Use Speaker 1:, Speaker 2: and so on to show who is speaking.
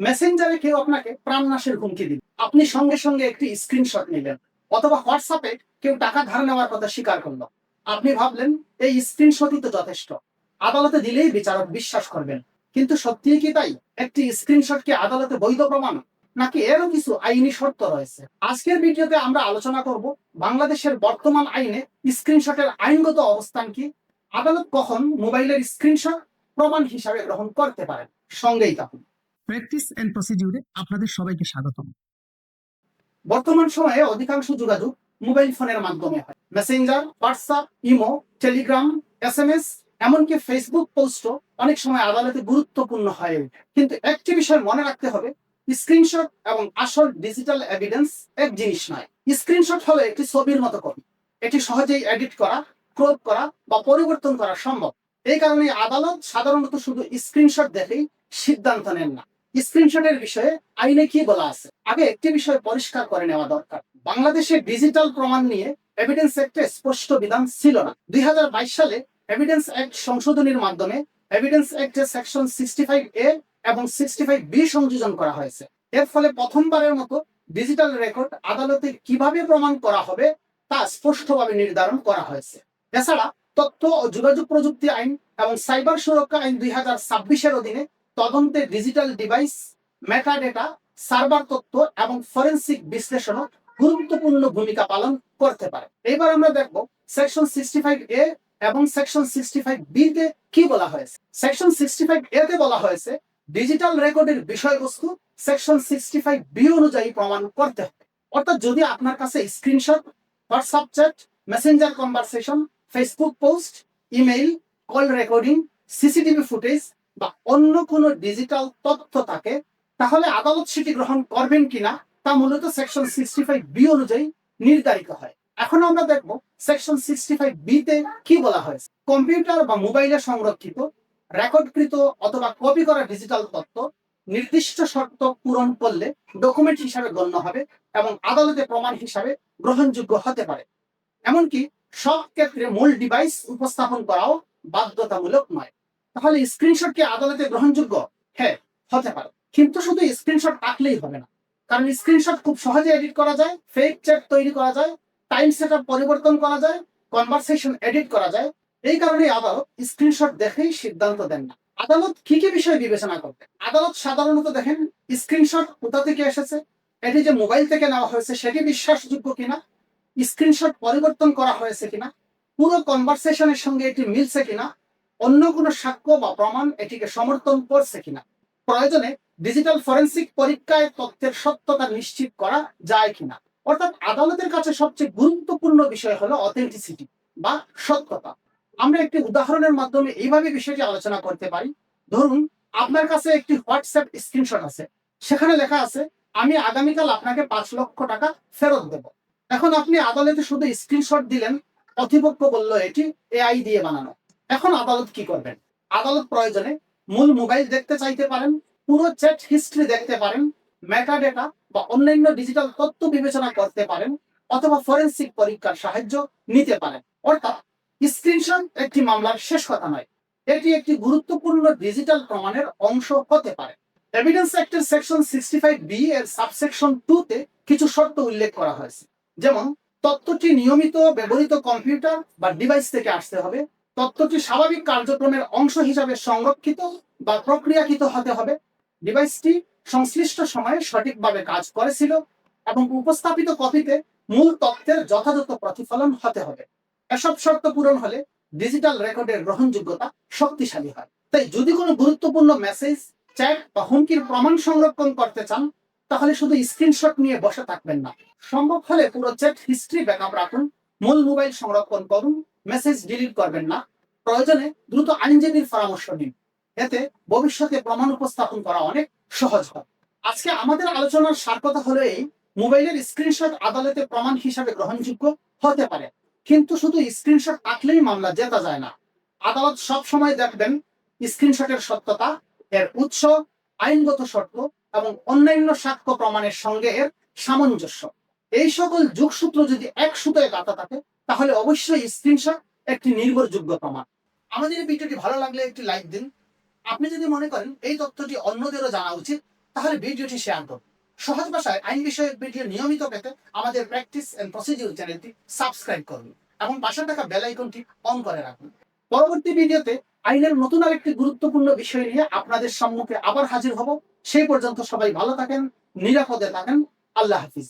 Speaker 1: মেসেঞ্জারে কেউ আপনাকে প্রাণনাশের হুমকি দিল, আপনি সঙ্গে সঙ্গে একটি স্ক্রিনশট নিলেন। অথবা হোয়াটসঅ্যাপে কেউ টাকা ধার নেওয়ার কথা স্বীকার করলো, আপনি ভাবলেন এই স্ক্রিনশটই তো যথেষ্ট, আদালতে দিলেই বিচারক বিশ্বাস করবেন। কিন্তু সত্যিই কি তাই? একটি স্ক্রিনশট কি আদালতে বৈধ প্রমাণ, নাকি এরও কিছু আইনি শর্ত রয়েছে? আজকের ভিডিওতে আমরা আলোচনা করব বাংলাদেশের বর্তমান আইনে স্ক্রিনশটের আইনগত অবস্থান কি, আদালত কখন মোবাইলের স্ক্রিনশট প্রমাণ হিসাবে গ্রহণ করতে পারেন। সঙ্গেই থাকুন। প্র্যাকটিস এন্ড প্রসিডিউরে আপনাদের সবাইকে স্বাগতম। বর্তমান সময়ে অধিকাংশ যোগাযোগ মোবাইল ফোনের মাধ্যমে হয়। Messenger, WhatsApp, imo, Telegram, SMS, এমনকি ফেসবুক পোস্টও অনেক সময় আদালতে গুরুত্বপূর্ণ হয়ে ওঠে। কিন্তু একটি বিষয় মনে রাখতে হবে, স্ক্রিনশট এবং আসল ডিজিটাল এভিডেন্স এক জিনিস নয়। স্ক্রিনশট হলো একটি ছবির মতো কপি, এটি সহজেই এডিট করা, ক্রপ করা বা পরিবর্তন করা সম্ভব। এই কারণে আদালত সাধারণত শুধু স্ক্রিনশট দেখেই সিদ্ধান্ত নেন না। স্ক্রিনশটের বিষয়ে আইনে কি বলা আছে, আগে একটি বিষয় পরিষ্কার করে নেওয়া দরকার। বাংলাদেশে ডিজিটাল প্রমাণ নিয়ে এভিডেন্স অ্যাক্টে স্পষ্ট বিধান ছিল না। 2022 সালে এভিডেন্স অ্যাক্ট সংশোধনীর মাধ্যমে এভিডেন্স অ্যাক্টে সেকশন 65A এবং 65B সংযোজন করা হয়েছে। এর ফলে প্রথমবারের মতো ডিজিটাল রেকর্ড আদালতে কিভাবে প্রমাণ করা হবে তা স্পষ্টভাবে নির্ধারণ করা হয়েছে। এছাড়া তথ্য ও যোগাযোগ প্রযুক্তি আইন এবং সাইবার সুরক্ষা আইন 2026-এর অধীনে তদন্তে ডিজিটাল ডিভাইস, মেটাডেটা, সার্ভার তথ্য এবং ফরেনসিক বিশ্লেষণও গুরুত্বপূর্ণ ভূমিকা পালন করতে পারে। এবার আমরা দেখব সেকশন 65A এবং সেকশন 65B তে কি বলা হয়েছে। সেকশন 65A তে বলা হয়েছে ডিজিটাল রেকর্ডের বিষয়বস্তু সেকশন 65B অনুযায়ী প্রমাণ করতে হবে। অর্থাৎ যদি আপনার কাছে screenshot, WhatsApp chat, Messenger conversation, Facebook post, email, call recording, CCTV footage বা অন্য কোনো ডিজিটাল তথ্য থাকে, তাহলে আদালত সেটি গ্রহণ করবেন কিনা তা মূলত সেকশন 65B অনুযায়ী নির্ধারিত হয়। এখন আমরা দেখব সেকশন 65B তে কি বলা হয়েছে। কম্পিউটার বা মোবাইলে সংরক্ষিত, রেকর্ডকৃত অথবা কপি করা ডিজিটাল তথ্য নির্দিষ্ট শর্ত পূরণ করলে ডকুমেন্ট হিসাবে গণ্য হবে এবং আদালতে প্রমাণ হিসাবে গ্রহণযোগ্য হতে পারে। এমনকি সব ক্ষেত্রে মূল ডিভাইস উপস্থাপন করাও বাধ্যতামূলক নয়। তাহলে স্ক্রিনশট কি আদালতে গ্রহণযোগ্য? হ্যাঁ, হতে পারে, কিন্তু শুধু স্ক্রিনশট থাকলেই হবে না। কারণ স্ক্রিনশট খুব সহজে এডিট করা যায়, ফেক চ্যাট তৈরি করা যায়, টাইম সেটআপ পরিবর্তন করা যায়, কনভারসেশন এডিট করা যায়। এই কারণে আদালত স্ক্রিনশট দেখেই সিদ্ধান্ত দেন না। আদালত কি কি বিষয় বিবেচনা করবে? আদালত সাধারণত দেখেন স্ক্রিনশট কোথা থেকে এসেছে, এটি যে মোবাইল থেকে নেওয়া হয়েছে সেটি বিশ্বাসযোগ্য কিনা, স্ক্রিনশট পরিবর্তন করা হয়েছে কিনা, পুরো কনভারসেশনের সঙ্গে এটি মিলছে কিনা, অন্য কোনো সাক্ষ্য বা প্রমাণ এটিকে সমর্থন করছে কিনা। প্রয়োজনে ডিজিটাল ফরেনসিক পরীক্ষায় তথ্যের সত্যতা নিশ্চিত করা যায় কিনা। অর্থাৎ আদালতের কাছে সবচেয়ে গুরুত্বপূর্ণ বিষয় হলো অথেন্টিসিটি বা সত্যতা। আমরা একটি উদাহরণের মাধ্যমে এইভাবে বিষয়টি আলোচনা করতে পারি। ধরুন আপনার কাছে একটি হোয়াটসঅ্যাপ স্ক্রিনশট আছে, সেখানে লেখা আছে আমি আগামীকাল আপনাকে 5 লক্ষ টাকা ফেরত দেব। এখন আপনি আদালতে শুধু স্ক্রিনশট দিলেন, কর্তৃপক্ষ বলল এটি এআই দিয়ে বানানো। এখন আদালত কি করবেন? আদালত প্রয়োজনে মূল মোবাইল দেখতে চাইতে পারেন, পুরো চ্যাট হিস্ট্রি দেখতে পারেন, মেটাডেটা বা অন্যান্য ডিজিটাল তথ্য বিবেচনা করতে পারেন, অথবা ফরেনসিক পরীক্ষার সাহায্য নিতে পারেন। অর্থাৎ স্ক্রিনশট একটি মামলার শেষ কথা নয়, এটি একটি গুরুত্বপূর্ণ ডিজিটাল প্রমাণের অংশ হতে পারে। এভিডেন্স অ্যাক্টের সেকশন 65B এর সাবসেকশন 2 তে কিছু শর্ত উল্লেখ করা হয়েছে। যেমন তথ্যটি নিয়মিত ব্যবহৃত কম্পিউটার বা ডিভাইস থেকে আসতে হবে, তথ্যটি স্বাভাবিক কার্যক্রমের অংশ হিসাবে সংরক্ষিত বা প্রক্রিয়াকৃত হতে হবে, ডিভাইসটি সংশ্লিষ্ট সময়ে সঠিকভাবে কাজ করেছিল এবং উপস্থাপিত কপিতে মূল তথ্যের যথাযথ প্রতিফলন হতে হবে। এসব শর্ত পূরণ হলে ডিজিটাল রেকর্ডের গ্রহণযোগ্যতা শক্তিশালী হয়। তাই যদি কোনো গুরুত্বপূর্ণ মেসেজ, চ্যাট বা হুমকির প্রমাণ সংরক্ষণ করতে চান, তাহলে শুধু স্ক্রিনশট নিয়ে বসে থাকবেন না। সম্ভব হলে পুরো চ্যাট হিস্ট্রি ব্যাকআপ রাখুন, মূল মোবাইল সংরক্ষণ করুন, মেসেজ ডিলিট করবেন না। প্রয়োজনে দ্রুত আইনজীবীর পরামর্শ নিন, এতে ভবিষ্যতে প্রমাণ উপস্থাপন করা অনেক সহজ হয়। আজকে আমাদের আলোচনার সার কথা হলো এই, মোবাইলের স্ক্রিনশট আদালতে প্রমাণ হিসাবে গ্রহণযোগ্য হতে পারে, কিন্তু শুধু স্ক্রিনশট থাকলেই মামলা জেতা যায় না। আদালত সব সময় দেখবেন স্ক্রিনশটের সত্যতা, এর উৎস, আইনগত শর্ত এবং অন্যান্য সাক্ষ্য প্রমাণের সঙ্গে এর সামঞ্জস্য। এই সকল যোগসূত্র যদি এক সুতোয় গাঁথা থাকে, তাহলে অবশ্যই স্ক্রিনশট একটি নির্ভরযোগ্য প্রমাণ। আমাদের এই ভিডিওটি ভালো লাগলে একটি লাইক দিন। আপনি যদি মনে করেন এই তথ্যটি অন্যদেরও জানা উচিত, তাহলে ভিডিওটি শেয়ার করুন। সহজ ভাষায় আইন বিষয়ক ভিডিও নিয়মিত পেতে আমাদের প্র্যাকটিস এন্ড প্রসিডিউর চ্যানেলটি সাবস্ক্রাইব করুন এবং পাশে থাকা বেল আইকনটি অন করে রাখুন। পরবর্তী ভিডিওতে আইনের নতুন আরেকটি গুরুত্বপূর্ণ বিষয় নিয়ে আপনাদের সম্মুখে আবার হাজির হব। সেই পর্যন্ত সবাই ভালো থাকেন, নিরাপদে থাকেন। আল্লাহ হাফিজ।